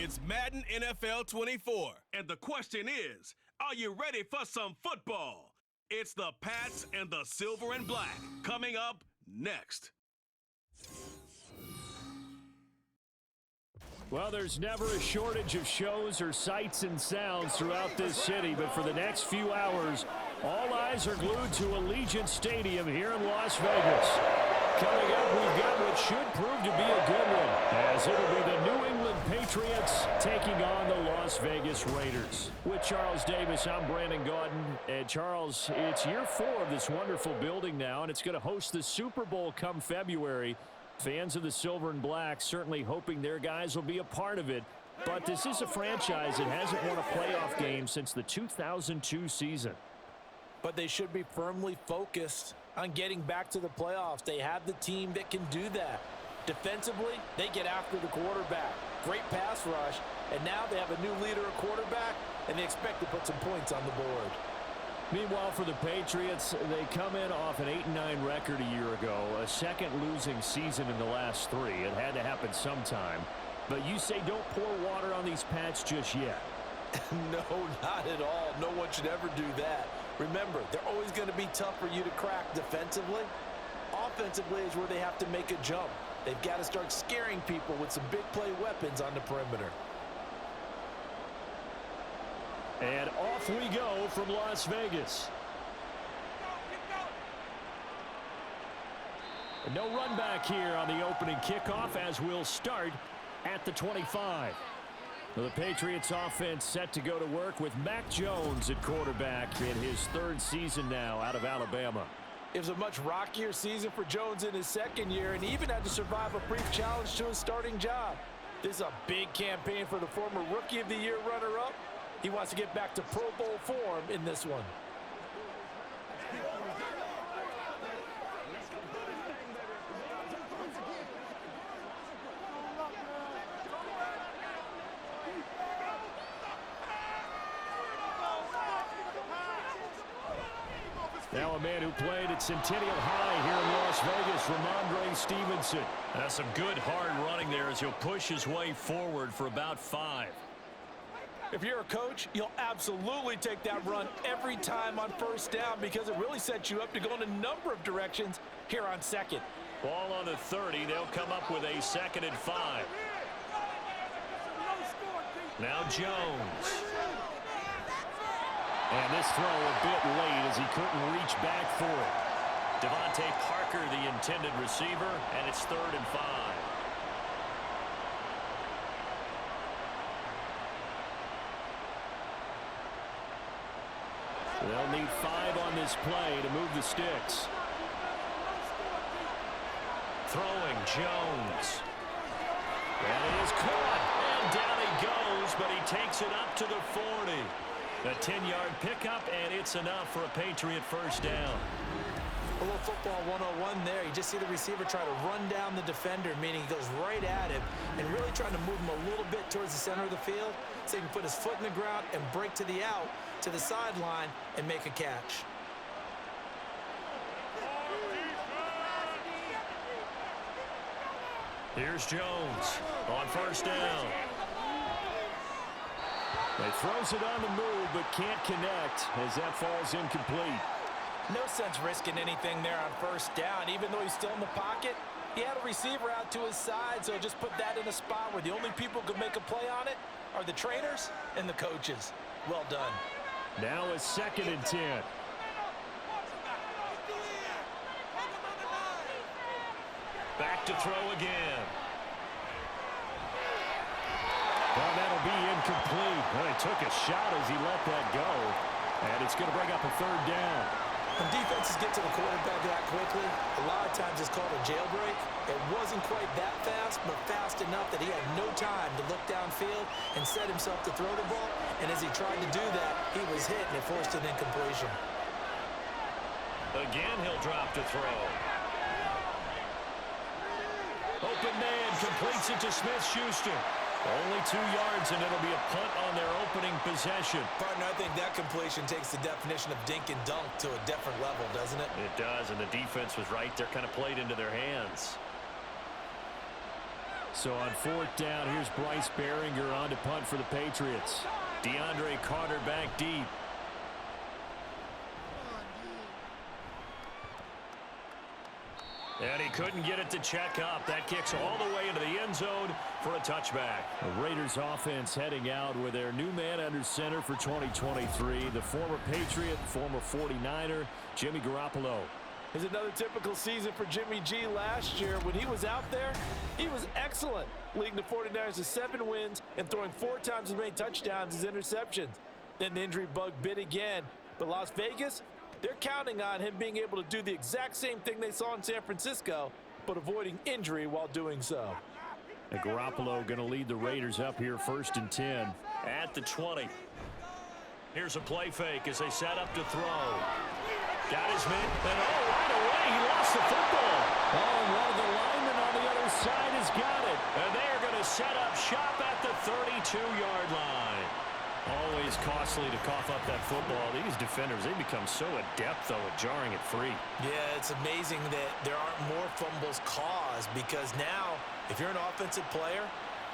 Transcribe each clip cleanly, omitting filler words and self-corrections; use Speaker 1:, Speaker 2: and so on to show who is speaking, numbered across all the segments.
Speaker 1: It's Madden NFL 24.
Speaker 2: And the question is, are you ready for some football? It's the Pats and the Silver and Black coming up next.
Speaker 3: Well, there's never a shortage of shows or sights and sounds throughout this city, but for the next few hours, all eyes are glued to Allegiant Stadium here in Las Vegas. Coming up, we've got what should prove to be a good one, as it'll be the New England Patriots taking on the Las Vegas Raiders. With Charles Davis, I'm Brandon Gaudin. And Charles, it's year 4 of this wonderful building now, and it's going to host the Super Bowl come February. Fans of the Silver and Black certainly hoping their guys will be a part of it. But this is a franchise that hasn't won a playoff game since the 2002 season.
Speaker 4: But they should be firmly focused on getting back to the playoffs. They have the team that can do that. Defensively, they get after the quarterback. Great pass rush, and now they have a new leader at quarterback, and they expect to put some points on the board.
Speaker 3: Meanwhile, for the Patriots, they come in off an 8-9 record a year ago, a second losing season in the last 3. It had to happen sometime. But you say don't pour water on these Pats just yet.
Speaker 4: No, not at all. No one should ever do that. Remember, they're always going to be tough for you to crack defensively. Offensively is where they have to make a jump. They've got to start scaring people with some big play weapons on the perimeter.
Speaker 3: And off we go from Las Vegas. No run back here on the opening kickoff as we'll start at the 25. The Patriots offense set to go to work with Mac Jones at quarterback in his 3rd season now out of Alabama.
Speaker 4: It was a much rockier season for Jones in his 2nd year, and he even had to survive a brief challenge to his starting job. This is a big campaign for the former Rookie of the Year runner-up. He wants to get back to Pro Bowl form in this one.
Speaker 3: Now a man who played at Centennial High here in Las Vegas, Ramondre Stevenson.
Speaker 5: That's some good hard running there as he'll push his way forward for about 5.
Speaker 4: If you're a coach, you'll absolutely take that run every time on 1st down because it really sets you up to go in a number of directions here on 2nd.
Speaker 5: Ball on the 30. They'll come up with a 2nd and 5. Now Jones.
Speaker 3: And this throw a bit late as he couldn't reach back for it.
Speaker 5: Devontae Parker, the intended receiver, and it's 3rd and 5.
Speaker 3: They'll need 5 on this play to move the sticks.
Speaker 5: Throwing Jones. And it is caught. And down he goes, but he takes it up to the 40. A 10-yard pickup, and it's enough for a Patriot 1st down.
Speaker 4: A little football 101 there. You just see the receiver try to run down the defender, meaning he goes right at him and really trying to move him a little bit towards the center of the field so he can put his foot in the ground and break to the out, to the sideline, and make a catch.
Speaker 5: Here's Jones on 1st down.
Speaker 3: He throws it on the move, but can't connect as that falls incomplete.
Speaker 4: No sense risking anything there on 1st down. Even though he's still in the pocket, he had a receiver out to his side, so just put that in a spot where the only people who could make a play on it are the trainers and the coaches. Well done.
Speaker 3: Now a 2nd and 10.
Speaker 5: Back to throw again.
Speaker 3: Well, that'll be incomplete. Well, he took a shot as he let that go. And it's going to bring up a 3rd down.
Speaker 4: When defenses get to the quarterback that quickly, a lot of times it's called a jailbreak. It wasn't quite that fast, but fast enough that he had no time to look downfield and set himself to throw the ball. And as he tried to do that, he was hit and it forced an incompletion.
Speaker 5: Again, he'll drop to throw.
Speaker 3: Open man completes it to Smith-Schuster.
Speaker 5: Only 2 yards, and it'll be a punt on their opening possession.
Speaker 4: Partner, I think that completion takes the definition of dink and dunk to a different level, doesn't it?
Speaker 5: It does, and the defense was right there, kind of played into their hands.
Speaker 3: So on 4th down, here's Bryce Behringer on to punt for the Patriots.
Speaker 5: DeAndre Carter back deep. And he couldn't get it to check up. That kicks all the way into the end zone for a touchback.
Speaker 3: The Raiders offense heading out with their new man under center for 2023, the former Patriot, former 49er, Jimmy Garoppolo.
Speaker 4: It's another typical season for Jimmy G. Last year, when he was out there, he was excellent, leading the 49ers to 7 wins and throwing 4 times as many touchdowns as interceptions. Then the injury bug bit again. But Las Vegas, they're counting on him being able to do the exact same thing they saw in San Francisco, but avoiding injury while doing so.
Speaker 3: And Garoppolo going to lead the Raiders up here 1st and 10.
Speaker 5: At the 20. Here's a play fake as they set up to throw. Got his man, and right away, he lost the football.
Speaker 3: Oh, and one of the linemen on the other side has got it.
Speaker 5: And they are going to set up shop at the 32-yard line.
Speaker 3: Always costly to cough up that football. These defenders, they become so adept, though, at jarring it free.
Speaker 4: Yeah, it's amazing that there aren't more fumbles caused, because now, if you're an offensive player,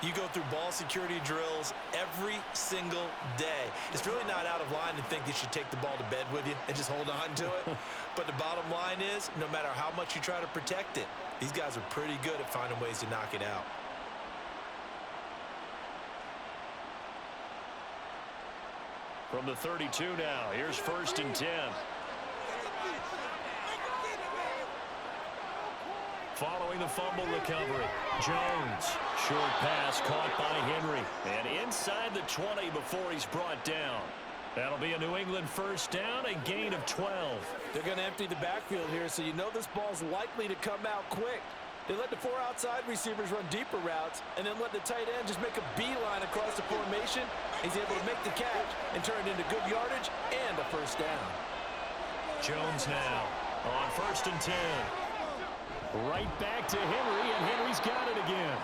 Speaker 4: you go through ball security drills every single day. It's really not out of line to think you should take the ball to bed with you and just hold on to it. But the bottom line is, no matter how much you try to protect it, these guys are pretty good at finding ways to knock it out.
Speaker 5: From the 32 now, here's 1st and 10. Following the fumble recovery, Jones. Short pass caught by Henry. And inside the 20 before he's brought down. That'll be a New England 1st down, a gain of 12.
Speaker 4: They're going to empty the backfield here, so you know this ball's likely to come out quick. They let the 4 outside receivers run deeper routes, and then let the tight end just make a beeline across the formation. He's able to make the catch and turn it into good yardage and a 1st down.
Speaker 5: Jones now on 1st and 10.
Speaker 3: Right back to Henry, and Henry's got it again.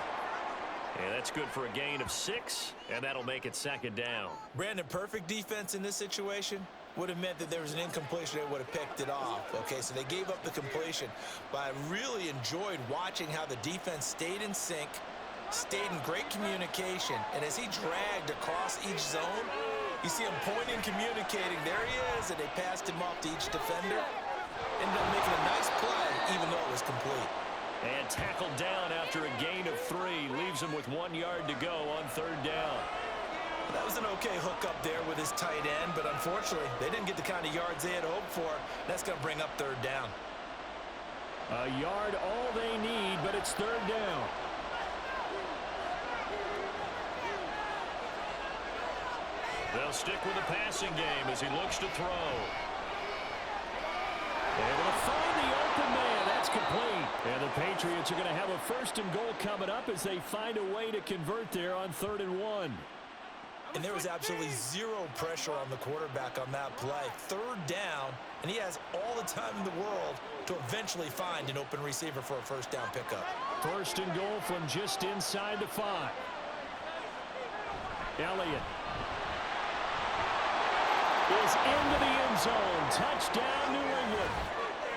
Speaker 5: And that's good for a gain of 6, and that'll make it 2nd down.
Speaker 4: Brandon, perfect defense in this situation would have meant that there was an incompletion. They would have picked it off. Okay, so they gave up the completion. But I really enjoyed watching how the defense stayed in sync, stayed in great communication, and as he dragged across each zone, you see him pointing, communicating. There he is, and they passed him off to each defender. Ended up making a nice play, even though it was complete.
Speaker 5: And tackled down after a gain of 3. Leaves him with 1 yard to go on 3rd down.
Speaker 4: That was an okay hookup there with his tight end, but unfortunately, they didn't get the kind of yards they had hoped for. That's going to bring up 3rd down.
Speaker 3: A yard all they need, but it's 3rd down.
Speaker 5: They'll stick with the passing game as he looks to throw.
Speaker 3: Able to find the open man. That's complete. And the Patriots are going to have a 1st and goal coming up as they find a way to convert there on 3rd and 1.
Speaker 4: And there was absolutely zero pressure on the quarterback on that play. 3rd down, and he has all the time in the world to eventually find an open receiver for a 1st down pickup.
Speaker 3: 1st and goal from just inside the 5. Elliott is into the end zone. Touchdown, New England.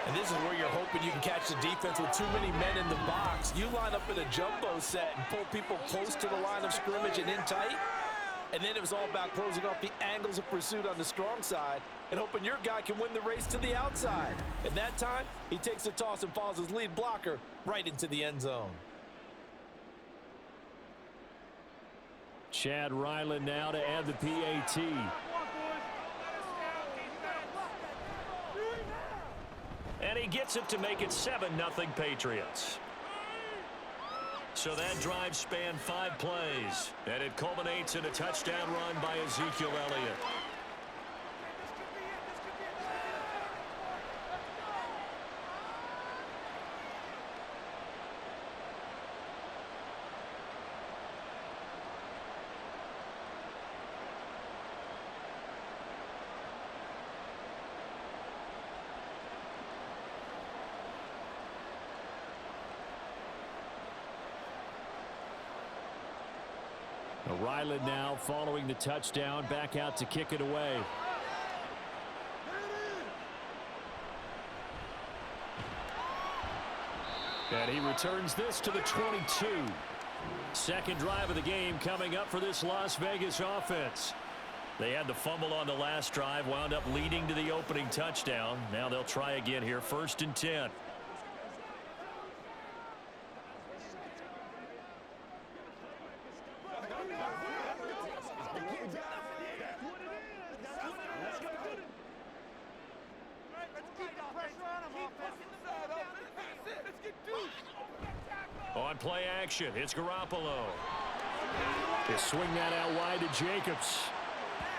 Speaker 4: And this is where you're hoping you can catch the defense with too many men in the box. You line up in a jumbo set and pull people close to the line of scrimmage and in tight. And then it was all about closing off the angles of pursuit on the strong side and hoping your guy can win the race to the outside. And that time, he takes the toss and follows his lead blocker right into the end zone.
Speaker 3: Chad Ryland now to add the PAT.
Speaker 5: And he gets it to make it 7-0 Patriots. So that drive spanned 5 plays, and it culminates in a touchdown run by Ezekiel Elliott.
Speaker 3: Ryland now following the touchdown, back out to kick it away. And he returns this to the 22. Second drive of the game coming up for this Las Vegas offense. They had the fumble on the last drive, wound up leading to the opening touchdown. Now they'll try again here, 1st and 10. On play action, it's Garoppolo. They swing that out wide to Jacobs.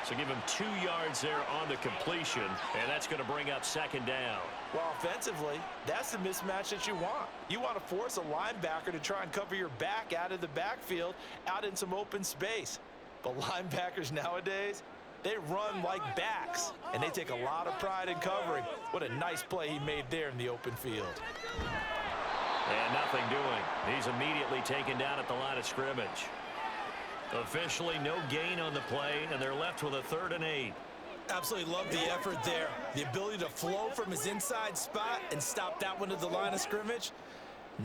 Speaker 3: So give him 2 yards there on the completion, and that's going to bring up 2nd down.
Speaker 4: Well, offensively, that's the mismatch that you want. You want to force a linebacker to try and cover your back out of the backfield, out in some open space. But linebackers nowadays, they run like backs, and they take a lot of pride in covering. What a nice play he made there in the open field.
Speaker 5: And nothing doing. He's immediately taken down at the line of scrimmage. Officially no gain on the play, and they're left with a 3rd and 8.
Speaker 4: Absolutely love the effort there. The ability to flow from his inside spot and stop that one to the line of scrimmage.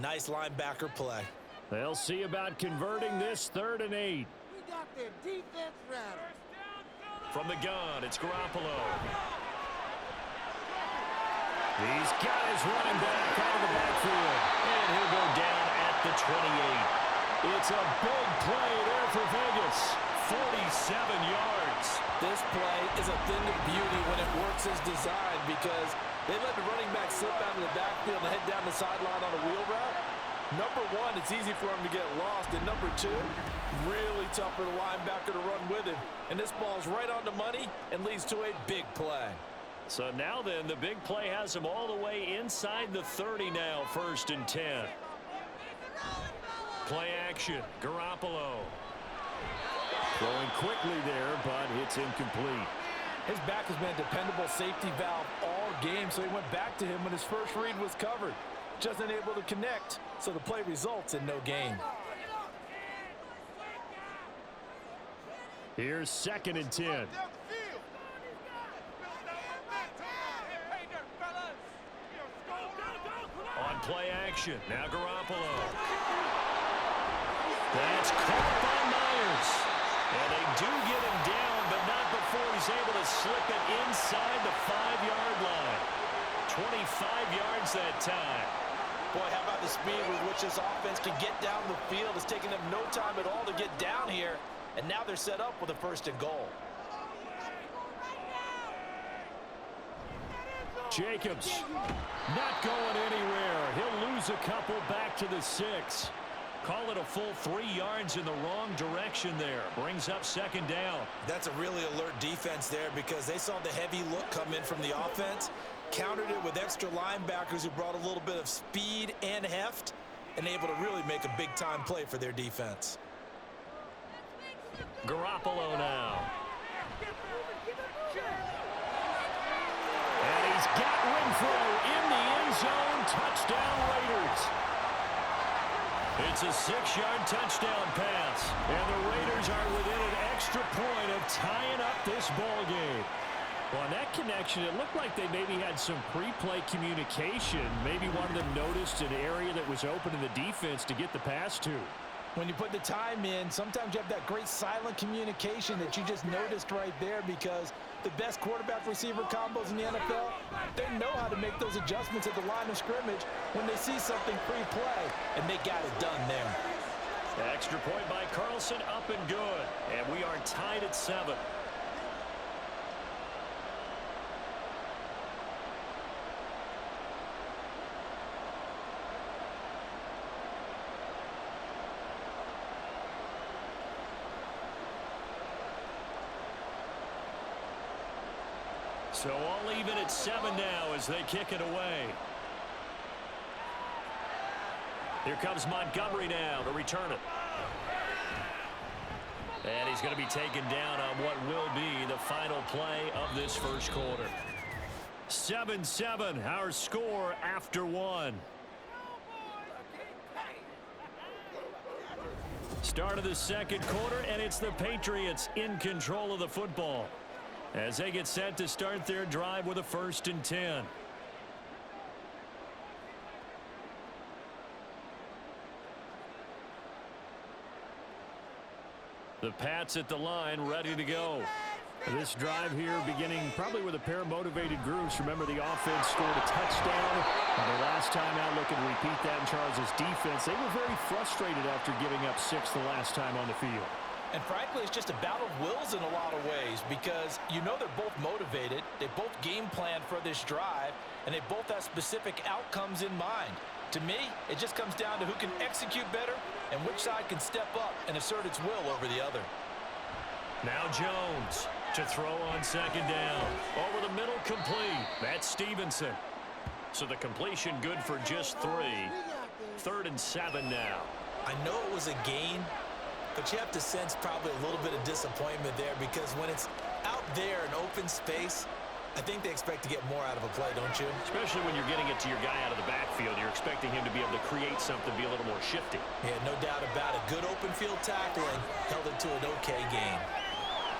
Speaker 4: Nice linebacker play.
Speaker 3: They'll see about converting this 3rd and 8.
Speaker 6: We got their defense rattled.
Speaker 3: From the gun, it's Garoppolo. He's got his running back out of the backfield.
Speaker 5: And he'll go down at the 28.
Speaker 3: It's a big play there for Vegas. 47 yards.
Speaker 4: This play is a thing of beauty when it works as designed because they let the running back slip out of the backfield and head down the sideline on a wheel route. Number one, it's easy for him to get lost. And number two, really tough for the linebacker to run with him. And this ball's right on the money and leads to a big play.
Speaker 3: So now then, the big play has him all the way inside the 30 now, 1st and 10. Play action, Garoppolo. Throwing quickly there, but it's incomplete.
Speaker 4: His back has been a dependable safety valve all game, so he went back to him when his first read was covered. Just unable to connect, so the play results in no gain.
Speaker 3: Here's 2nd and 10. On play action, now Garoppolo. That's caught by Myers. And they do get him down, but not before he's able to slip it inside the 5-yard line. 25 yards that time.
Speaker 4: Boy, how about the speed with which this offense can get down the field? It's taken them no time at all to get down here. And now they're set up with a 1st and goal.
Speaker 3: Jacobs not going anywhere. He'll lose a couple back to the 6. Call it a full 3 yards in the wrong direction there. Brings up 2nd down.
Speaker 4: That's a really alert defense there because they saw the heavy look come in from the offense, countered it with extra linebackers who brought a little bit of speed and heft, and able to really make a big-time play for their defense.
Speaker 3: Garoppolo now. And he's got Renfro in the end zone. Touchdown Raiders. It's a 6-yard touchdown pass. And the Raiders are within an extra point of tying up this ball game. Well, on that connection, it looked like they maybe had some pre-play communication. Maybe one of them noticed an area that was open in the defense to get the pass to.
Speaker 4: When you put the time in, sometimes you have that great silent communication that you just noticed right there because the best quarterback-receiver combos in the NFL, they know how to make those adjustments at the line of scrimmage when they see something pre-play, and they got it done there.
Speaker 3: Extra point by Carlson, up and good. And we are tied at 7. So all even at 7 now as they kick it away. Here comes Montgomery now to return it. And he's going to be taken down on what will be the final play of this first quarter. 7-7, our score after 1. Start of the second quarter, and it's the Patriots in control of the football as they get set to start their drive with a 1st and 10. The Pats at the line, ready to go. This drive here beginning probably with a pair of motivated groups. Remember, the offense scored a touchdown. And their last time out, looking to repeat that in Charles' defense. They were very frustrated after giving up 6 the last time on the field.
Speaker 4: And frankly, it's just a battle of wills in a lot of ways because you know they're both motivated. They both game plan for this drive, and they both have specific outcomes in mind. To me, it just comes down to who can execute better and which side can step up and assert its will over the other.
Speaker 5: Now Jones to throw on second down. Over the middle, complete. That's Stevenson. So the completion good for just 3. 3rd and 7 now.
Speaker 4: I know it was a gain, but you have to sense probably a little bit of disappointment there because when it's out there in open space, I think they expect to get more out of a play, don't you?
Speaker 5: Especially when you're getting it to your guy out of the backfield. You're expecting him to be able to create something, be a little more shifty.
Speaker 4: Yeah, no doubt about it. Good open field tackling held it to an okay gain.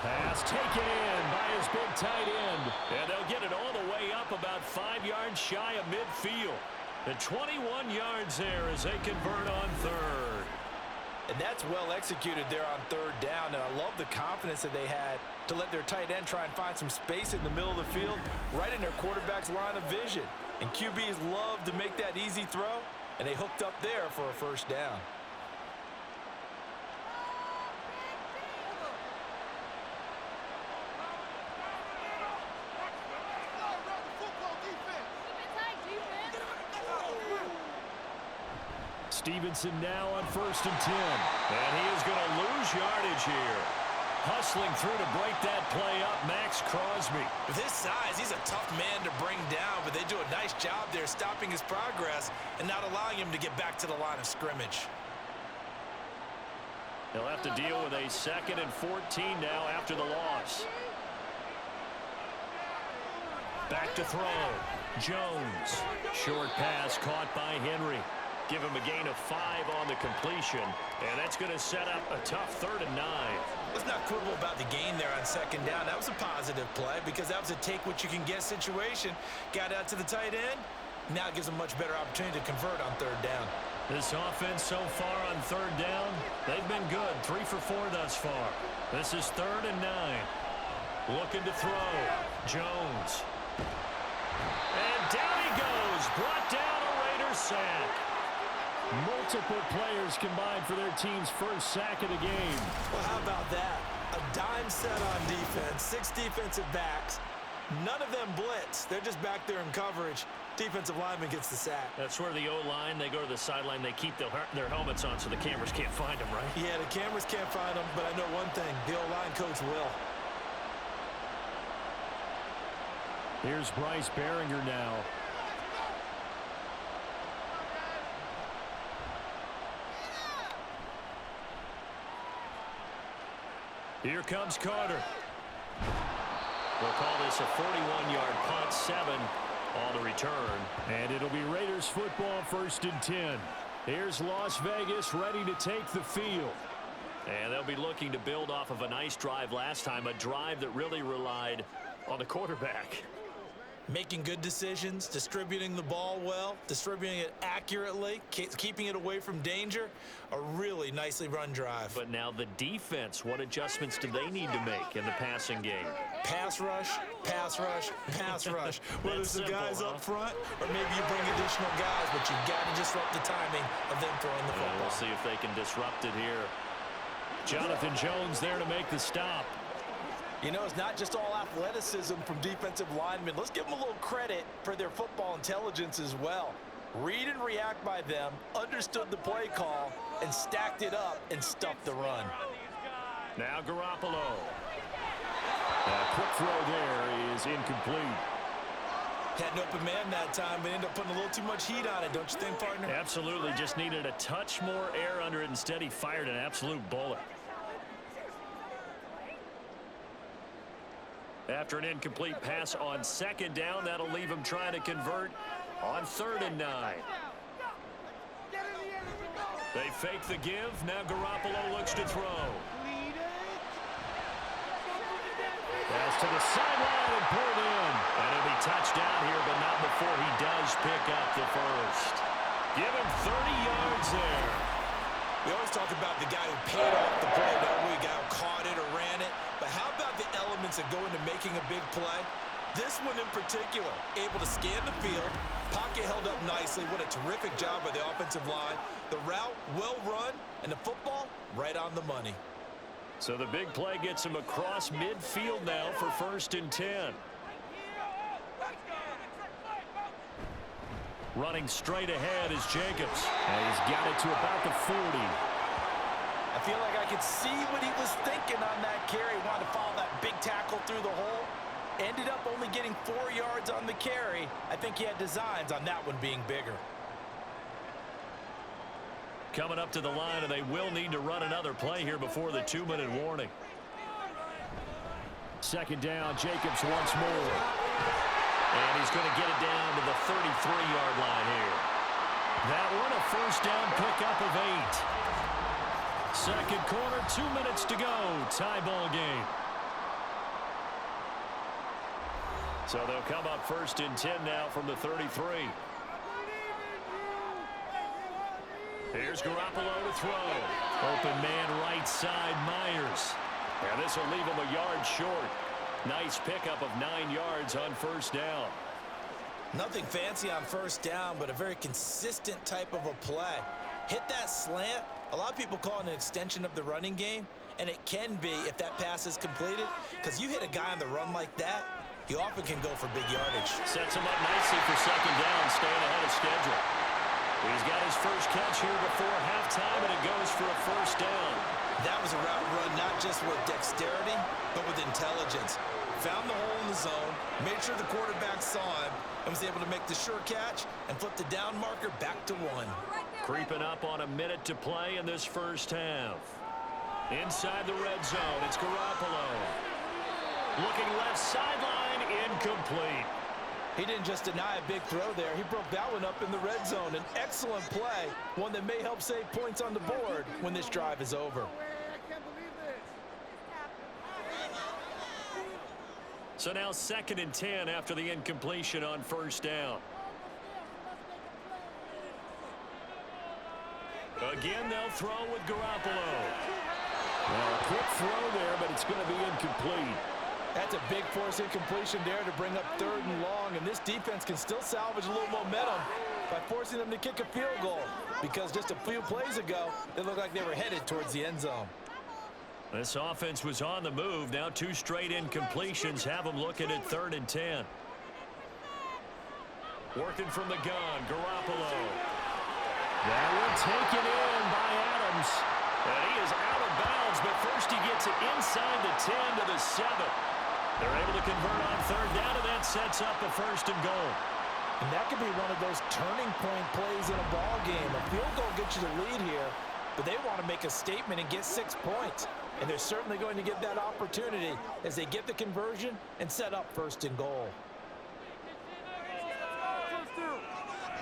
Speaker 3: Pass taken in by his big tight end.
Speaker 5: And they'll get it all the way up about 5 yards shy of midfield. And 21 yards there as they convert on 3rd.
Speaker 4: And that's well executed there on 3rd down. And I love the confidence that they had to let their tight end try and find some space in the middle of the field, right in their quarterback's line of vision. And QBs love to make that easy throw, and they hooked up there for a 1st down.
Speaker 3: Stevenson now on 1st and 10.
Speaker 5: And he is going to lose yardage here. Hustling through to break that play up, Max Crosby.
Speaker 4: With his size, he's a tough man to bring down, but they do a nice job there stopping his progress and not allowing him to get back to the line of scrimmage.
Speaker 5: He'll have to deal with a 2nd and 14 now after the loss. Back to throw. Jones. Short pass caught by Henry. Give him a gain of 5 on the completion, and that's going to set up a tough 3rd and 9.
Speaker 4: Let's not quibble about the gain there on 2nd down. That was a positive play because that was a take-what-you-can-get situation. Got out to the tight end. Now it gives them a much better opportunity to convert on 3rd down.
Speaker 5: This offense so far on 3rd down, they've been good. 3 for 4 thus far. This is 3rd and 9. Looking to throw. Jones. And down he goes. Brought down a Raiders sack.
Speaker 3: Multiple players combined for their team's 1st sack of the game.
Speaker 4: Well, how about that? A dime set on defense, 6 defensive backs. None of them blitz. They're just back there in coverage. Defensive lineman gets the sack.
Speaker 5: That's where the O-line, they go to the sideline, they keep their helmets on so the cameras can't find them, right?
Speaker 4: Yeah, the cameras can't find them, but I know one thing. The O-line coach will.
Speaker 3: Here's Bryce Behringer now.
Speaker 5: Here comes Carter. We'll call this a 41-yard punt, 7 on the return.
Speaker 3: And it'll be Raiders football, 1st and 10. Here's Las Vegas ready to take the field.
Speaker 5: And they'll be looking to build off of a nice drive last time, a drive that really relied on the quarterback.
Speaker 4: Making good decisions, distributing the ball well, distributing it accurately, keeping it away from danger. A really nicely run drive.
Speaker 5: But now the defense, what adjustments do they need to make in the passing game?
Speaker 4: Pass rush, pass rush, pass rush. Whether it's the guys up front or maybe you bring additional guys, but you've got to disrupt the timing of them throwing the football.
Speaker 5: We'll see if they can disrupt it here. Jonathan Jones there to make the stop.
Speaker 4: You know, it's not just all athleticism from defensive linemen. Let's give them a little credit for their football intelligence as well. Read and react by them, understood the play call, and stacked it up and stuffed the run.
Speaker 5: Now Garoppolo.
Speaker 3: A quick throw there is incomplete.
Speaker 4: Had an open man that time, but ended up putting a little too much heat on it, don't you think, partner?
Speaker 5: Absolutely. Just needed a touch more air under it. Instead, he fired an absolute bullet. After an incomplete pass on 2nd down, that'll leave him trying to convert on 3rd and 9. They fake the give. Now Garoppolo looks to throw.
Speaker 3: Pass to the sideline and pulled in.
Speaker 5: And he'll be touched down here, but not before he does pick up the 1st. Give him 30 yards there.
Speaker 4: We always talk about the guy who paid off the play, don't we? The guy who caught it or ran it. But how about the elements that go into making a big play? This one in particular, able to scan the field, pocket held up nicely. What a terrific job by the offensive line. The route, well run, and the football, right on the money.
Speaker 3: So the big play gets him across midfield now for 1st and 10. Running straight ahead is Jacobs. And he's got it to about the 40.
Speaker 4: I feel like I could see what he was thinking on that carry. Wanted to follow that big tackle through the hole. Ended up only getting 4 yards on the carry. I think he had designs on that one being bigger.
Speaker 3: Coming up to the line, and they will need to run another play here before the 2-minute warning. 2nd down, Jacobs once more. And he's going to get it down to the 33-yard line here. That one, a 1st down pickup of 8. 2nd quarter, 2 minutes to go. Tie ball game. So they'll come up 1st and 10 now from the 33. Here's Garoppolo to throw. Open man right side, Myers. And this will leave him a yard short. Nice pickup of 9 yards on 1st down.
Speaker 4: Nothing fancy on 1st down, but a very consistent type of a play. Hit that slant. A lot of people call it an extension of the running game, and it can be if that pass is completed, because you hit a guy on the run like that, he often can go for big yardage.
Speaker 3: Sets him up nicely for 2nd down, staying ahead of schedule. He's got his first catch here before halftime, and it goes for a 1st down.
Speaker 4: That was a route run not just with dexterity, but with intelligence. Found the hole in the zone, made sure the quarterback saw him, and was able to make the sure catch and flip the down marker back to 1.
Speaker 3: Creeping up on a minute to play in this 1st half. Inside the red zone, it's Garoppolo. Looking left sideline, incomplete.
Speaker 4: He didn't just deny a big throw there. He broke that one up in the red zone. An excellent play, one that may help save points on the board when this drive is over.
Speaker 3: So now 2nd and 10 after the incompletion on 1st down. Again, they'll throw with Garoppolo. Well, a quick throw there, but it's going to be incomplete.
Speaker 4: That's a big force incompletion there to bring up 3rd and long, and this defense can still salvage a little momentum by forcing them to kick a field goal, because just a few plays ago, they looked like they were headed towards the end zone.
Speaker 3: This offense was on the move. Now 2 straight incompletions have them looking at 3rd and 10. Working from the gun, Garoppolo. That one taken in by Adams. And he is out of bounds, but first he gets it inside the 10 to the 7. They're able to convert on 3rd down, and that sets up a 1st and goal.
Speaker 4: And that could be one of those turning point plays in a ball game. A field goal gets you the lead here, but they want to make a statement and get 6 points. And they're certainly going to get that opportunity as they get the conversion and set up 1st and goal.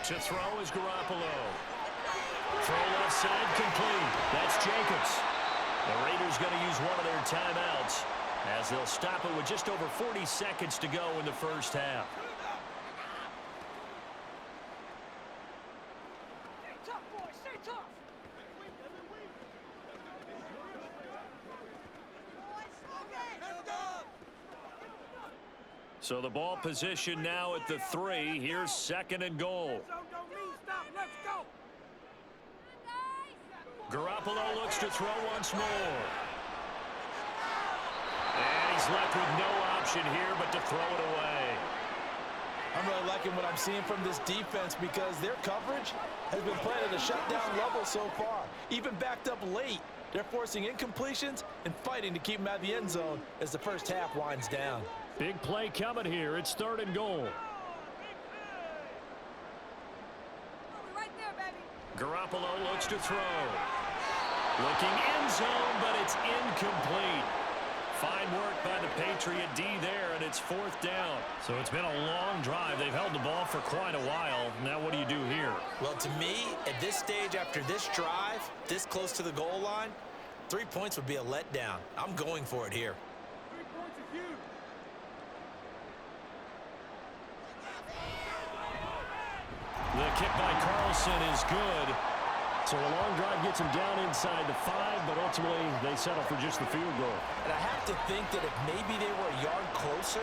Speaker 3: To throw is Garoppolo. Throw left side complete. That's Jacobs. The Raiders going to use one of their timeouts as they'll stop it with just over 40 seconds to go in the 1st half.
Speaker 6: Stay tough, boys. Stay tough.
Speaker 3: So the ball position now at the 3. Here's 2nd and goal. Garoppolo looks to throw once more. And he's left with no option here but to throw it away.
Speaker 4: I'm really liking what I'm seeing from this defense because their coverage has been played at a shutdown level so far. Even backed up late, they're forcing incompletions and fighting to keep them out of the end zone as the 1st half winds down.
Speaker 3: Big play coming here. It's 3rd and goal.
Speaker 6: Right there, baby.
Speaker 3: Garoppolo looks to throw. Looking end zone, but it's incomplete. Fine work by the Patriot D there, and it's 4th down. So it's been a long drive. They've held the ball for quite a while. Now what do you do here?
Speaker 4: Well, to me, at this stage after this drive, this close to the goal line, 3 points would be a letdown. I'm going for it here.
Speaker 6: 3 points is huge.
Speaker 3: The kick by Carlson is good. So a long drive gets them down inside the 5, but ultimately they settle for just the field goal.
Speaker 4: And I have to think that if maybe they were a yard closer,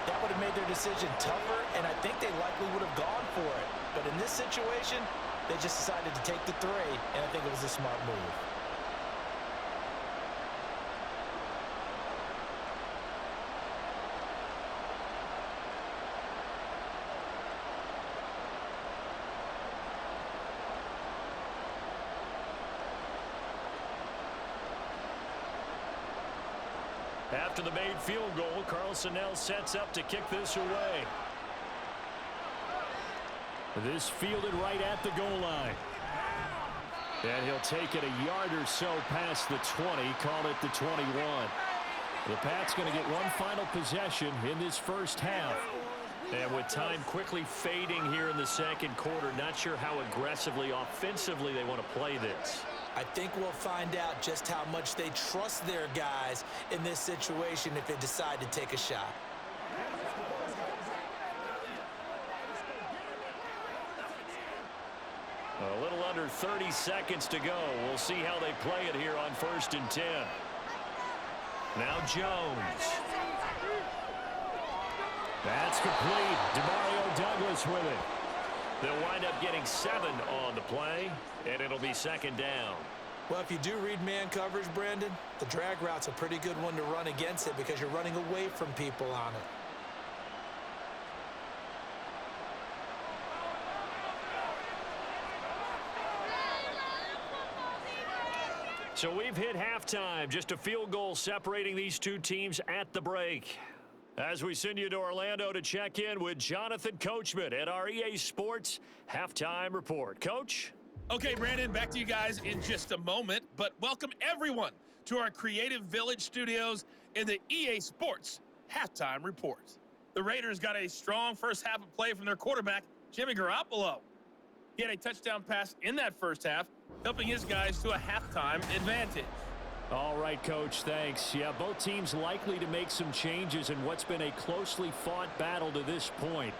Speaker 4: that would have made their decision tougher, and I think they likely would have gone for it. But in this situation, they just decided to take the 3, and I think it was a smart move.
Speaker 3: After the made field goal, Carlson now sets up to kick this away. This fielded right at the goal line. And he'll take it a yard or so past the 20, call it the 21. The Pats going to get one final possession in this first half. And with time quickly fading here in the second quarter, not sure how aggressively, offensively they want to play this.
Speaker 4: I think we'll find out just how much they trust their guys in this situation if they decide to take a shot.
Speaker 3: A little under 30 seconds to go. We'll see how they play it here on 1st and 10. Now Jones. That's complete. DeMario Douglas with it. They'll wind up getting 7 on the play, and it'll be 2nd down.
Speaker 4: Well, if you do read man coverage, Brandon, the drag route's a pretty good one to run against it because you're running away from people on it.
Speaker 3: So we've hit halftime. Just a field goal separating these two teams at the break. As we send you to Orlando to check in with Jonathan Coachman at our EA Sports Halftime Report. Coach?
Speaker 7: Okay, Brandon, back to you guys in just a moment, but welcome everyone to our Creative Village studios in the EA Sports Halftime Report. The Raiders got a strong first half of play from their quarterback, Jimmy Garoppolo. He had a touchdown pass in that first half, helping his guys to a halftime advantage.
Speaker 3: All right, Coach, thanks. Yeah, both teams likely to make some changes in what's been a closely fought battle to this point.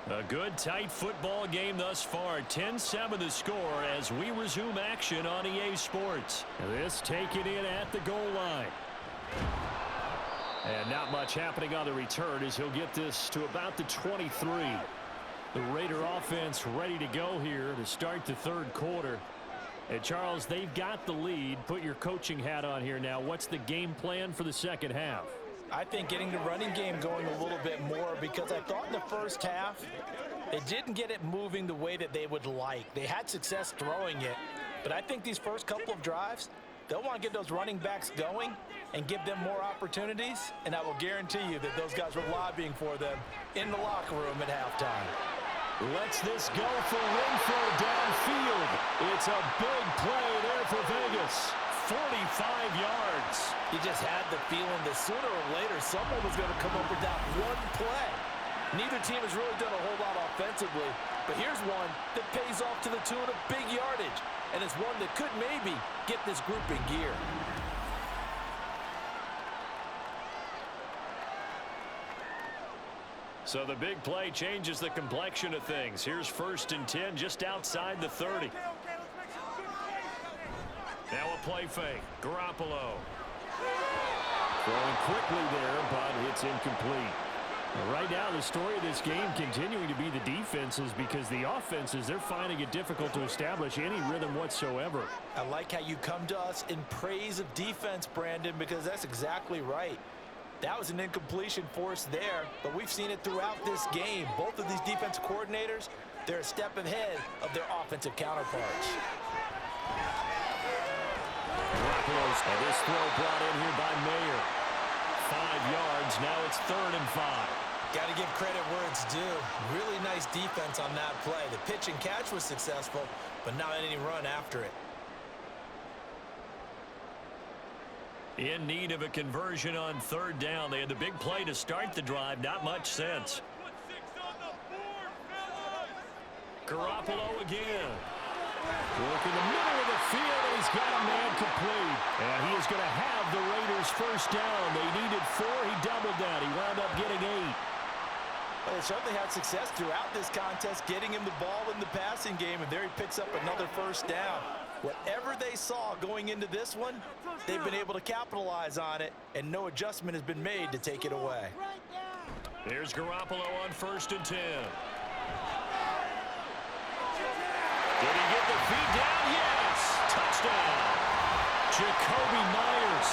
Speaker 3: A good, tight football game thus far. 10-7 the score as we resume action on EA Sports. This taken in at the goal line. And not much happening on the return as he'll get this to about the 23. The Raider offense ready to go here to start the third quarter. And, Charles, they've got the lead. Put your coaching hat on here now. What's the game plan for the second half?
Speaker 4: I think getting the running game going a little bit more because I thought in the first half they didn't get it moving the way that they would like. They had success throwing it, but I think these first couple of drives, they'll want to get those running backs going and give them more opportunities, and I will guarantee you that those guys were lobbying for them in the locker room at halftime.
Speaker 3: Lets this go for Renfro downfield. It's a big play there for Vegas. 45 yards.
Speaker 4: You just had the feeling that sooner or later someone was going to come up with that one play. Neither team has really done a whole lot offensively, but here's one that pays off to the tune of big yardage, and it's one that could maybe get this group in gear.
Speaker 3: So the big play changes the complexion of things. Here's 1st and 10 just outside the 30. Now a play fake. Garoppolo. Throwing quickly there, but it's incomplete. Right now, the story of this game continuing to be the defenses because the offenses, they're finding it difficult to establish any rhythm whatsoever.
Speaker 4: I like how you come to us in praise of defense, Brandon, because that's exactly right. That was an incompletion force there, but we've seen it throughout this game. Both of these defense coordinators, they're a step ahead of their offensive counterparts.
Speaker 3: And this throw brought in here
Speaker 5: It's 3rd and 5.
Speaker 4: Got to give credit where it's due. Really nice defense on that play. The pitch and catch was successful, but not any run after it.
Speaker 5: In need of a conversion on 3rd down. They had the big play to start the drive. Not much sense. Garoppolo again. Work in the middle of the field, and he's got a man complete. And he is going to have the Raiders first down. They needed 4. He doubled that. He wound up getting 8.
Speaker 4: Well, they certainly had success throughout this contest, getting him the ball in the passing game, and there he picks up another first down. Whatever they saw going into this one, they've been able to capitalize on it, and no adjustment has been made to take it away.
Speaker 5: Here's Garoppolo on 1st and 10. Did he get the feed down? Yes! Touchdown! Jacoby Myers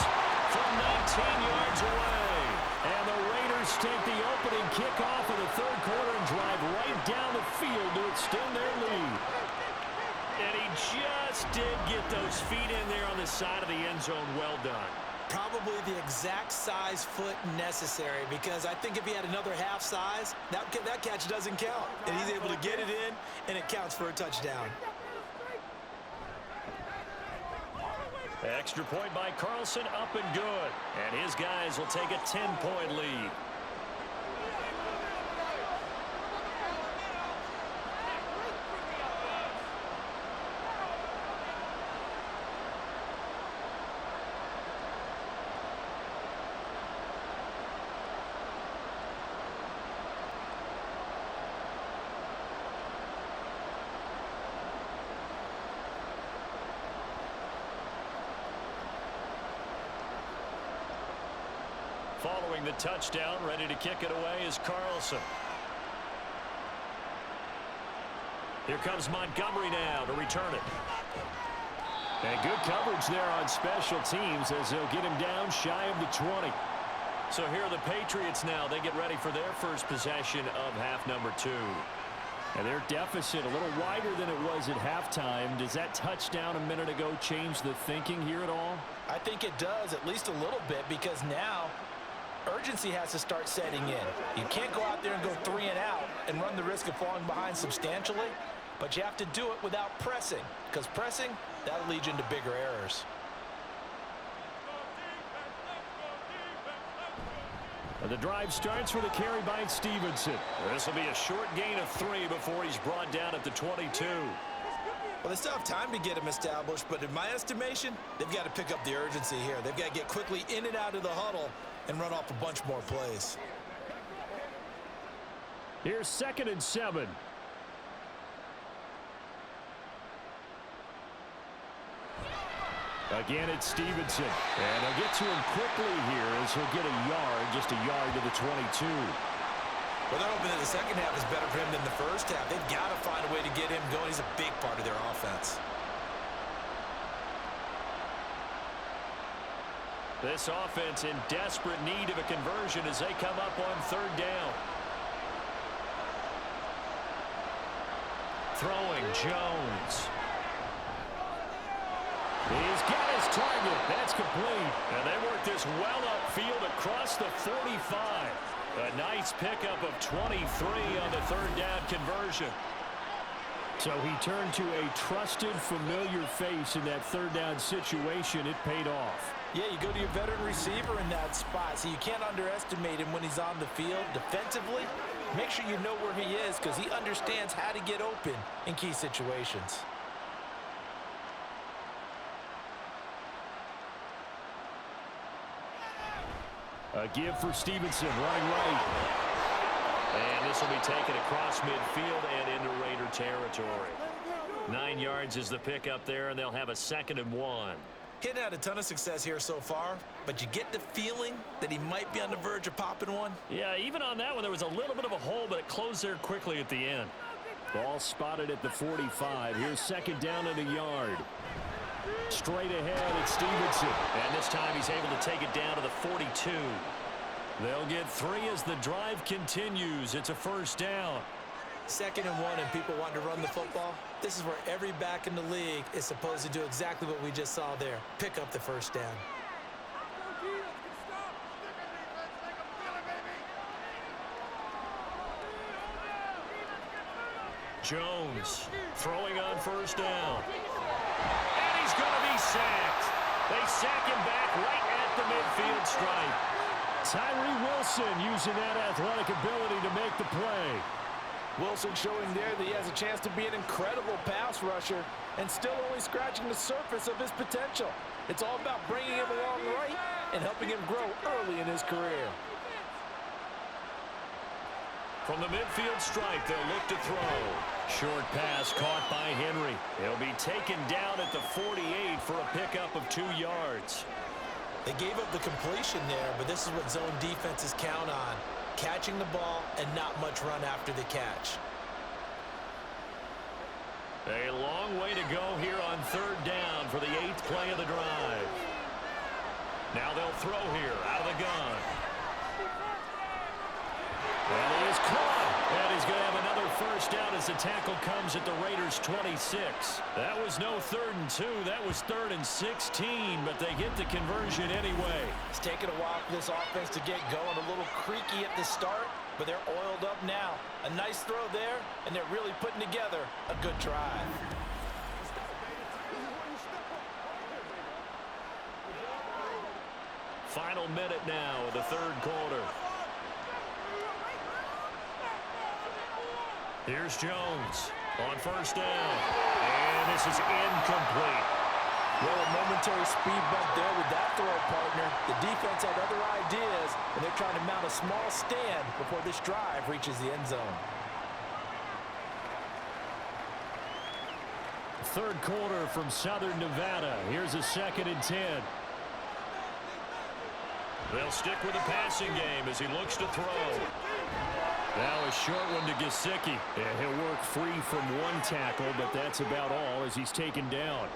Speaker 5: from 19 yards away. And the Raiders take the opening kickoff of the 3rd quarter and drive right down the field to extend their lead. And he just did get those feet in there on the side of the end zone. Well done.
Speaker 4: Probably the exact size foot necessary, because I think if he had another half size, that catch doesn't count. And he's able to get it in, and it counts for a touchdown.
Speaker 5: Extra point by Carlson, up and good. And his guys will take a 10-point lead. Following the touchdown, ready to kick it away is Carlson. Here comes Montgomery now to return it. And good coverage there on special teams as they'll get him down shy of the 20. So here are the Patriots now. They get ready for their first possession of half number 2.
Speaker 3: And their deficit a little wider than it was at halftime. Does that touchdown a minute ago change the thinking here at all?
Speaker 4: I think it does, at least a little bit, because now urgency has to start setting in. You can't go out there and go 3 and out and run the risk of falling behind substantially, but you have to do it without pressing, because pressing, that'll lead you into bigger errors.
Speaker 3: And the drive starts with a carry by Stevenson.
Speaker 5: This will be a short gain of 3 before he's brought down at the 22.
Speaker 4: Well, they still have time to get him established, but in my estimation, they've got to pick up the urgency here. They've got to get quickly in and out of the huddle and run off a bunch more plays.
Speaker 3: Here's 2nd and 7. Again, it's Stevenson. And they'll get to him quickly here as he'll get a yard, just a yard to the 22.
Speaker 4: Well, they're hoping that the second half is better for him than the first half. They've got to find a way to get him going. He's a big part of their offense.
Speaker 5: This offense in desperate need of a conversion as they come up on 3rd down. Throwing Jones.
Speaker 3: He's got his target. That's complete.
Speaker 5: And they work this well upfield across the 45. A nice pickup of 23 on the 3rd down conversion.
Speaker 3: So he turned to a trusted, familiar face in that 3rd down situation. It paid off.
Speaker 4: Yeah, you go to your veteran receiver in that spot, so you can't underestimate him when he's on the field. Defensively, make sure you know where he is, because he understands how to get open in key situations.
Speaker 3: A give for Stevenson, running right.
Speaker 5: And this will be taken across midfield and into Raider territory. 9 yards is the pickup there, and they'll have a 2nd and 1.
Speaker 4: He's had a ton of success here so far, but you get the feeling that he might be on the verge of popping one.
Speaker 5: Yeah, even on that one, there was a little bit of a hole, but it closed there quickly at the end.
Speaker 3: Ball spotted at the 45. Here's 2nd down and a yard. Straight ahead, it's Stevenson.
Speaker 5: And this time he's able to take it down to the 42. They'll get 3 as the drive continues. It's a 1st down.
Speaker 4: 2nd and 1, and people want to run the football. This is where every back in the league is supposed to do exactly what we just saw there. Pick up the 1st down.
Speaker 5: Jones throwing on first down. And he's going to be sacked. They sack him back right at the midfield stripe.
Speaker 3: Tyree Wilson using that athletic ability to make the play.
Speaker 4: Wilson showing there that he has a chance to be an incredible pass rusher and still only scratching the surface of his potential. It's all about bringing him along right and helping him grow early in his career.
Speaker 5: From the midfield stripe, they'll look to throw. Short pass caught by Henry. He'll be taken down at the 48 for a pickup of 2 yards.
Speaker 4: They gave up the completion there, but this is what zone defenses count on. Catching the ball and not much run after the catch.
Speaker 5: A long way to go here on third down for the 8th play of the drive. Now they'll throw here out of the gun. And he is caught. And he's going to have another first down as the tackle comes at the Raiders' 26. That was no 3rd and 2. That was 3rd and 16, but they get the conversion anyway.
Speaker 4: It's taken a while for this offense to get going. A little creaky at the start, but they're oiled up now. A nice throw there, and they're really putting together a good drive.
Speaker 5: Final minute now of the 3rd quarter. Here's Jones on first down. And this is incomplete.
Speaker 4: Well, a momentary speed bump there with that throw, partner. The defense had other ideas, and they're trying to mount a small stand before this drive reaches the end zone.
Speaker 3: 3rd quarter from Southern Nevada. Here's a 2nd and 10.
Speaker 5: They'll stick with the passing game as he looks to throw.
Speaker 3: Now a short one to Gesicki. Yeah, he'll work free from one tackle, but that's about all as he's taken down.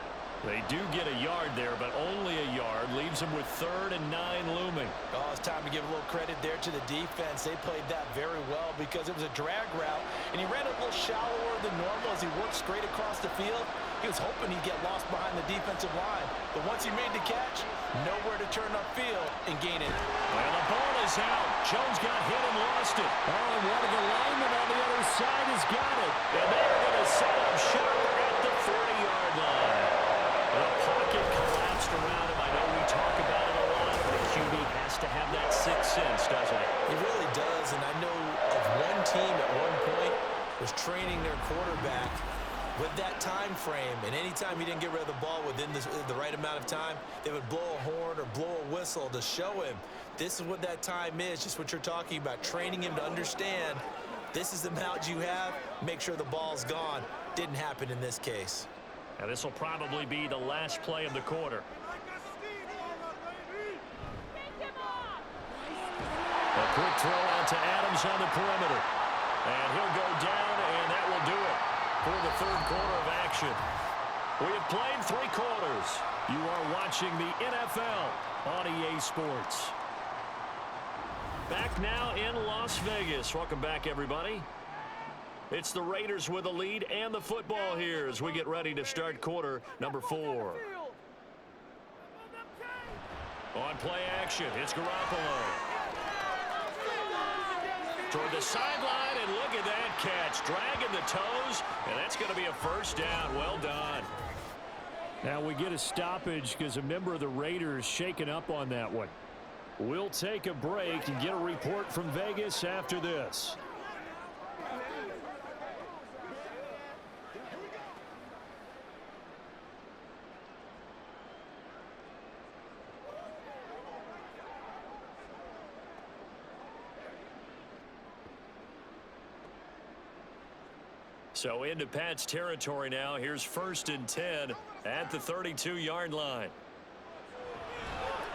Speaker 5: They do get a yard there, but only a yard. Leaves him with 3rd and 9 looming.
Speaker 4: Oh, it's time to give a little credit there to the defense. They played that very well because it was a drag route, and he ran a little shallower than normal as he worked straight across the field. He was hoping he'd get lost behind the defensive line, but once he made the catch, nowhere to turn upfield and gain it.
Speaker 5: Well, the ball is out. Jones got hit and lost it.
Speaker 3: Oh, and one of the linemen on the other side has got it.
Speaker 5: And they're going to set up shop at the 40-yard line. The pocket collapsed around him. I know we talk about it a lot, but a QB has to have that 6th sense, doesn't it?
Speaker 4: It really does, and I know of one team at one point was training their quarterback with that time frame, and anytime he didn't get rid of the ball within the right amount of time, they would blow a horn or blow a whistle to show him this is what that time is, just what you're talking about, training him to understand this is the amount you have, make sure the ball's gone. Didn't happen in this case.
Speaker 5: And this will probably be the last play of the quarter.
Speaker 3: A quick throw out to Adams on the perimeter.
Speaker 5: And he'll go down, and that will do it for the 3rd quarter of action. We have played 3 quarters.
Speaker 3: You are watching the NFL on EA Sports.
Speaker 5: Back now in Las Vegas. Welcome back, everybody. It's the Raiders with the lead and the football here as we get ready to start quarter number 4. On play action, it's Garoppolo. Toward the sideline, and look at that catch. Dragging the toes, and that's going to be a first down. Well done.
Speaker 3: Now we get a stoppage because a member of the Raiders shaken up on that one. We'll take a break and get a report from Vegas after this.
Speaker 5: So into Pat's territory now. Here's 1st and 10 at the 32-yard line.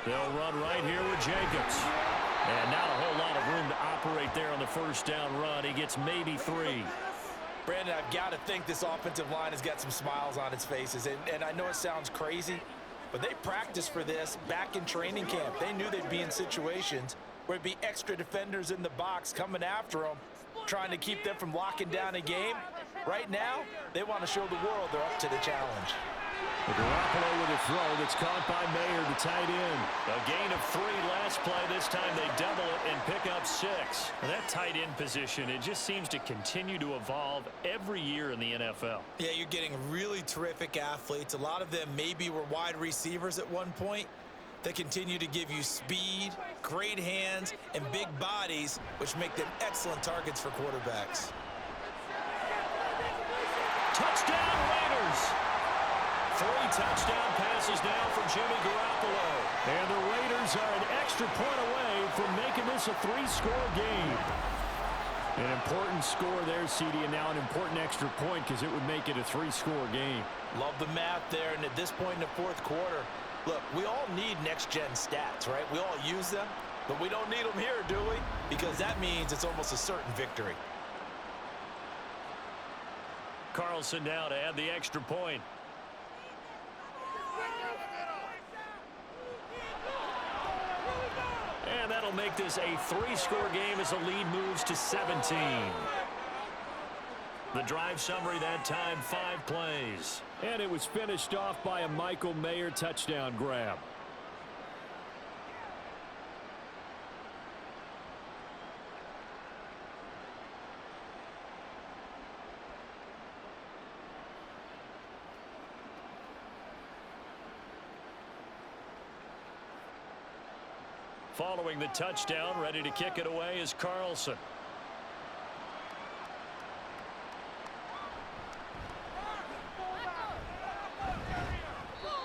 Speaker 5: They'll run right here with Jacobs. And not a whole lot of room to operate there on the first down run. He gets maybe 3.
Speaker 4: Brandon, I've got to think this offensive line has got some smiles on its faces. And I know it sounds crazy, but they practiced for this back in training camp. They knew they'd be in situations where it'd be extra defenders in the box coming after them, trying to keep them from locking down a game. Right now, they want to show the world they're up to the challenge.
Speaker 3: Garoppolo with a throw that's caught by Mayer, the tight end.
Speaker 5: A gain of 3 last play. This time they double it and pick up 6. 6. That tight end position, it just seems to continue to evolve every year in the NFL.
Speaker 4: Yeah, you're getting really terrific athletes. A lot of them maybe were wide receivers at one point. They continue to give you speed, great hands, and big bodies, which make them excellent targets for quarterbacks.
Speaker 5: Touchdown, Raiders! 3 touchdown passes now for Jimmy Garoppolo.
Speaker 3: And the Raiders are an extra point away from making this a 3-score game. An important score there, CD, and now an important extra point because it would make it a 3-score game.
Speaker 4: Love the math there, and at this point in the fourth quarter, look, we all need next-gen stats, right? We all use them, but we don't need them here, do we? Because that means it's almost a certain victory.
Speaker 5: Carlson now to add the extra point. And that'll make this a 3-score game as the lead moves to 17. The drive summary that time, 5 plays.
Speaker 3: And it was finished off by a Michael Mayer touchdown grab.
Speaker 5: Following the touchdown, ready to kick it away is Carlson.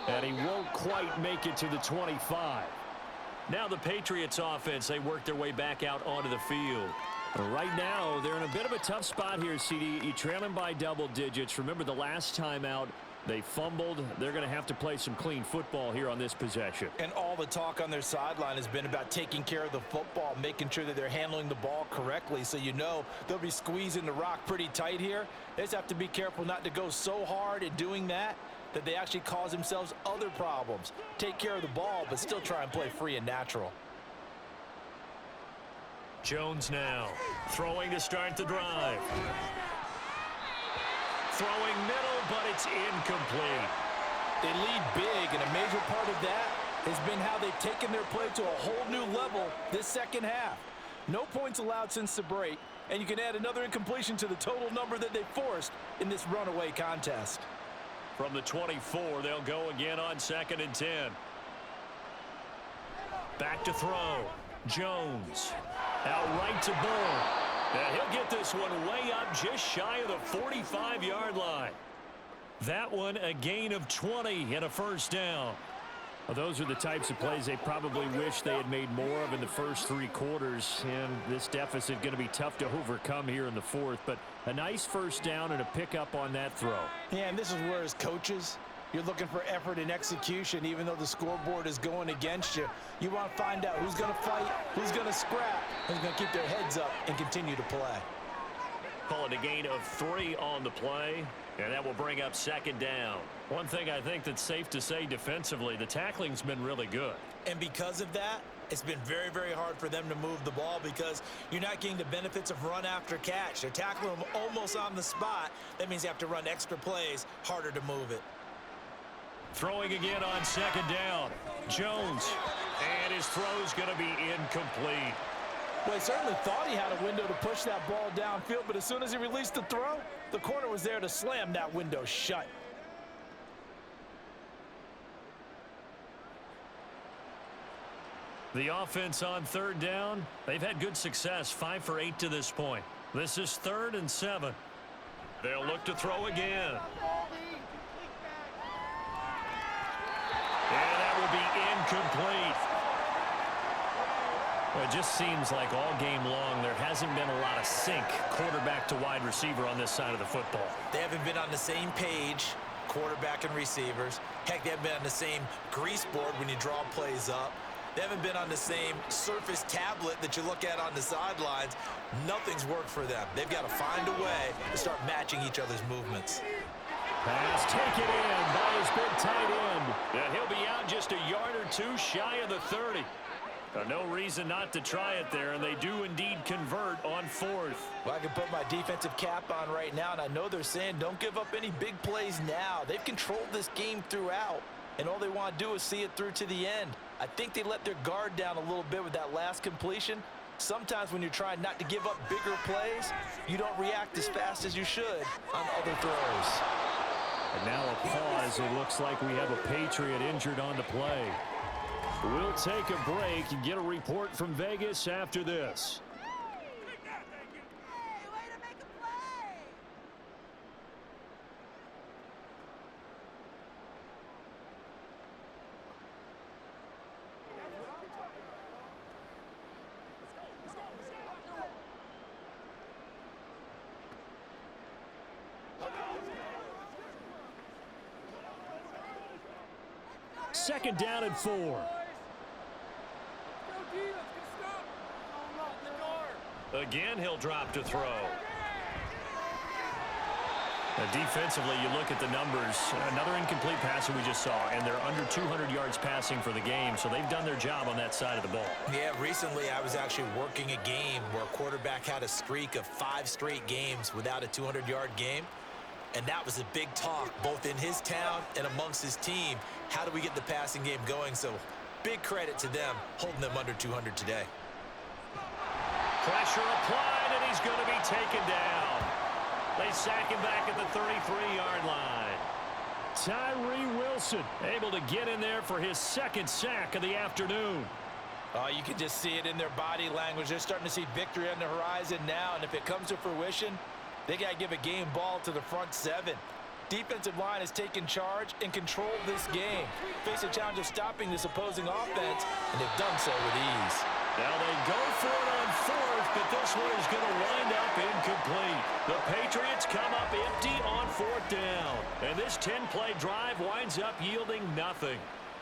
Speaker 3: And he won't quite make it to the 25.
Speaker 5: Now the Patriots offense, they work their way back out onto the field.
Speaker 3: Right now, they're in a bit of a tough spot here, CD. You trail them by double digits. Remember the last time out, they fumbled. They're going to have to play some clean football here on this possession.
Speaker 4: And all the talk on their sideline has been about taking care of the football, making sure that they're handling the ball correctly. So you know they'll be squeezing the rock pretty tight here. They just have to be careful not to go so hard in doing that they actually cause themselves other problems. Take care of the ball, but still try and play free and natural.
Speaker 5: Jones now throwing to start the drive. Throwing middle, but it's incomplete.
Speaker 4: They lead big, and a major part of that has been how they've taken their play to a whole new level this second half. No points allowed since the break, and you can add another incompletion to the total number that they forced in this runaway contest.
Speaker 5: From the 24, they'll go again on 2nd and 10. Back to throw. Jones. Out right to Bull. And he'll get this one way up just shy of the 45-yard line. That one a gain of 20 and a first down.
Speaker 3: Well, those are the types of plays they probably wish they had made more of in the first 3 quarters. And this deficit going to be tough to overcome here in the fourth. But a nice first down and a pickup on that throw.
Speaker 4: Yeah, and this is where as coaches, you're looking for effort and execution. Even though the scoreboard is going against you, you want to find out who's going to fight, who's going to scrap, who's going to keep their heads up and continue to play.
Speaker 5: Call it a gain of 3 on the play, and that will bring up 2nd down. One thing I think that's safe to say defensively, the tackling's been really good.
Speaker 4: And because of that, it's been very, very hard for them to move the ball because you're not getting the benefits of run after catch. They're tackling them almost on the spot. That means you have to run extra plays, harder to move it.
Speaker 5: Throwing again on 2nd down. Jones. And his throw's going to be incomplete.
Speaker 4: Well, he certainly thought he had a window to push that ball downfield, but as soon as he released the throw, the corner was there to slam that window shut.
Speaker 5: The offense on 3rd down, they've had good success, 5 for 8 to this point. This is 3rd and 7. They'll look to throw again. And that will be incomplete. Well, it just seems like all game long there hasn't been a lot of sync quarterback to wide receiver on this side of the football.
Speaker 4: They haven't been on the same page, quarterback and receivers. Heck, they haven't been on the same grease board when you draw plays up. They haven't been on the same surface tablet that you look at on the sidelines. Nothing's worked for them. They've got to find a way to start matching each other's movements.
Speaker 3: Pass taken in by his big tight end.
Speaker 5: And he'll be out just a yard or 2 shy of the 30. No reason not to try it there, and they do indeed convert on 4th.
Speaker 4: Well, I can put my defensive cap on right now, and I know they're saying don't give up any big plays now. They've controlled this game throughout, and all they want to do is see it through to the end. I think they let their guard down a little bit with that last completion, Sometimes when you're trying not to give up bigger plays, you don't react as fast as you should on other throws.
Speaker 3: And now a pause. It looks like we have a Patriot injured on the play. We'll take a break and get a report from Vegas after this. Second down and 4.
Speaker 5: Again, he'll drop to throw. Defensively, you look at the numbers. Another incomplete pass that we just saw, and they're under 200 yards passing for the game, so they've done their job on that side of the ball.
Speaker 4: Yeah, recently I was actually working a game where a quarterback had a streak of 5 straight games without a 200-yard game. And that was a big talk, both in his town and amongst his team. How do we get the passing game going? So big credit to them, holding them under 200 today.
Speaker 5: Pressure applied, and he's going to be taken down. They sack him back at the 33-yard line.
Speaker 3: Tyree Wilson able to get in there for his second sack of the afternoon.
Speaker 4: Oh, you can just see it in their body language. They're starting to see victory on the horizon now, and if it comes to fruition, they got to give a game ball to the front 7. Defensive line has taken charge and controlled this game. Face a challenge of stopping this opposing offense, and they've done so with ease.
Speaker 5: Now they go for it on 4th, but this one is going to wind up incomplete. The Patriots come up empty on 4th down. And this 10-play drive winds up yielding nothing.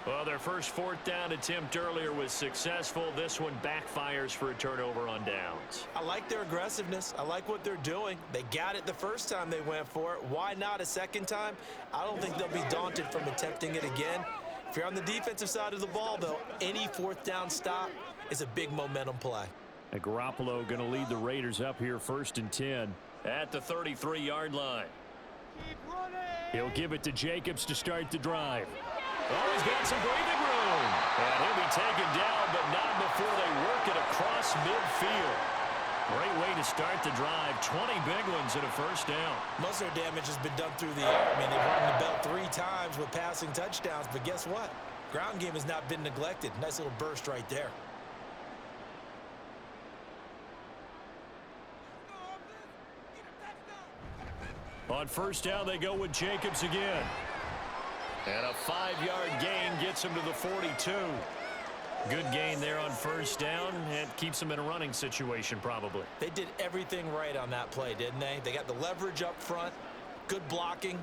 Speaker 5: Well, their first 4th down attempt earlier was successful. This one backfires for a turnover on downs.
Speaker 4: I like their aggressiveness. I like what they're doing. They got it the first time they went for it. Why not a second time? I don't think they'll be daunted from attempting it again. If you're on the defensive side of the ball, though, any 4th down stop is a big momentum play.
Speaker 3: And Garoppolo going to lead the Raiders up here 1st and 10.
Speaker 5: At the 33-yard line.
Speaker 3: He'll give it to Jacobs to start the drive.
Speaker 5: Oh, he's got some breathing room. And he'll be taken down, but not before they work it across midfield. Great way to start the drive. 20 big ones and a first down.
Speaker 4: Most of their damage has been done through the air. I mean, they've rung the bell 3 times with passing touchdowns, but guess what? Ground game has not been neglected. Nice little burst right there.
Speaker 3: On first down, they go with Jacobs again.
Speaker 5: And a 5-yard gain gets him to the 42. Good gain there on first down, and keeps them in a running situation probably.
Speaker 4: They did everything right on that play, didn't they? They got the leverage up front, good blocking,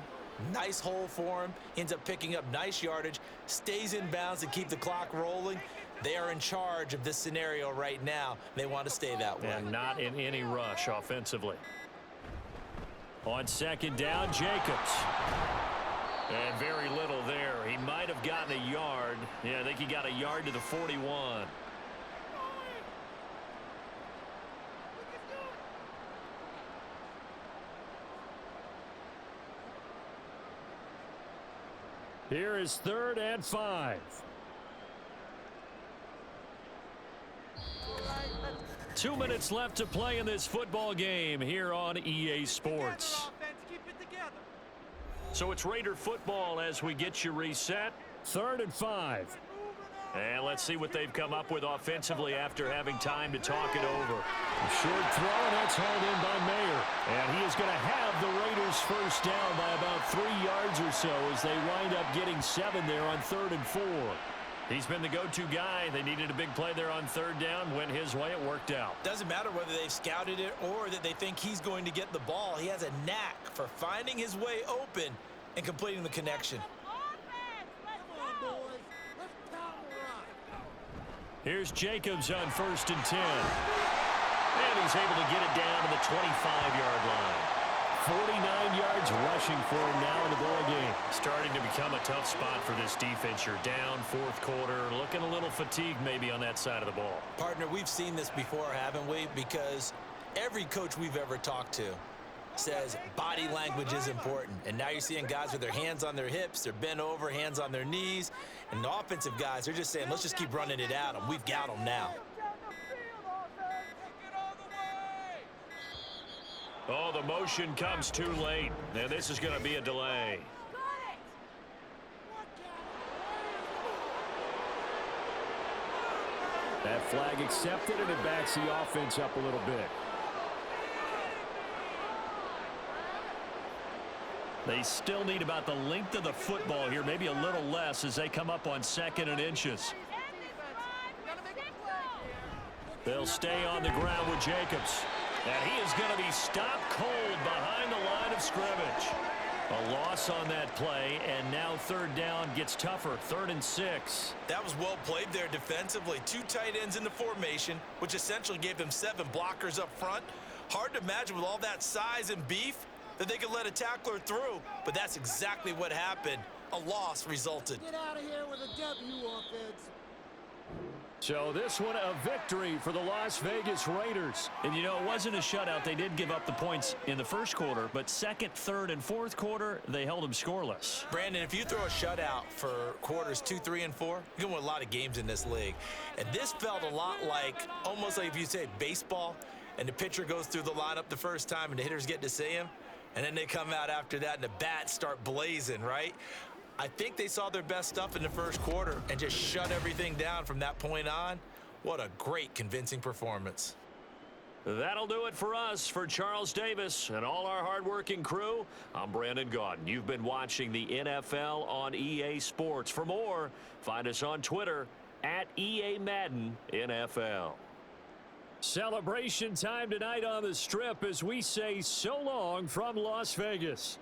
Speaker 4: nice hole for him, ends up picking up nice yardage, stays in bounds to keep the clock rolling. They are in charge of this scenario right now. They want to stay that way.
Speaker 5: And not in any rush offensively.
Speaker 3: On second down, Jacobs.
Speaker 5: And very little there. He might have gotten a yard. Yeah, I think he got a yard to the 41.
Speaker 3: Here is 3rd and 5. Two minutes left to play in this football game here on EA Sports.
Speaker 5: So it's Raider football as we get you reset.
Speaker 3: 3rd and 5.
Speaker 5: And let's see what they've come up with offensively after having time to talk it over.
Speaker 3: A short throw, and that's hauled in by Mayer. And he is going to have the Raiders first down by about 3 yards or so as they wind up getting 7 there on 3rd and 4.
Speaker 5: He's been the go-to guy. They needed a big play there on 3rd down. Went his way. It worked out.
Speaker 4: Doesn't matter whether they've scouted it or that they think he's going to get the ball. He has a knack for finding his way open and completing the connection.
Speaker 3: Here's Jacobs on 1st and 10.
Speaker 5: And he's able to get it down to the 25-yard line.
Speaker 3: 49 yards rushing for him now in the ball game.
Speaker 5: Starting to become a tough spot for this defense. You're down 4th quarter, looking a little fatigued maybe on that side of the ball.
Speaker 4: Partner, we've seen this before, haven't we? Because every coach we've ever talked to says body language is important. And now you're seeing guys with their hands on their hips, they're bent over, hands on their knees. And the offensive guys, they're just saying, let's just keep running it at them. We've got them now.
Speaker 5: Oh, the motion comes too late, and this is going to be a delay.
Speaker 3: That flag accepted, and it backs the offense up a little bit.
Speaker 5: They still need about the length of the football here, maybe a little less as they come up on 2nd and inches. They'll stay on the ground with Jacobs. And he is going to be stopped cold behind the line of scrimmage. A loss on that play, and now 3rd down gets tougher, 3rd and 6.
Speaker 4: That was well played there defensively. 2 tight ends in the formation, which essentially gave them 7 blockers up front. Hard to imagine with all that size and beef that they could let a tackler through, but that's exactly what happened. A loss resulted.
Speaker 6: Get out of here with a W, offense.
Speaker 3: So this one a victory for the Las Vegas Raiders.
Speaker 5: And, you know, it wasn't a shutout. They did give up the points in the first quarter, but 2nd, 3rd, and 4th quarter, they held them scoreless.
Speaker 4: Brandon, if you throw a shutout for quarters 2, 3, and 4, you can win a lot of games in this league. And this felt a lot like, almost like if you say baseball, and the pitcher goes through the lineup the first time and the hitters get to see him, and then they come out after that and the bats start blazing, right? I think they saw their best stuff in the first quarter and just shut everything down from that point on. What a great, convincing performance.
Speaker 5: That'll do it for us. For Charles Davis and all our hardworking crew, I'm Brandon Gaudin. You've been watching the NFL on EA Sports. For more, find us on Twitter at EA Madden NFL.
Speaker 3: Celebration time tonight on the Strip as we say so long from Las Vegas.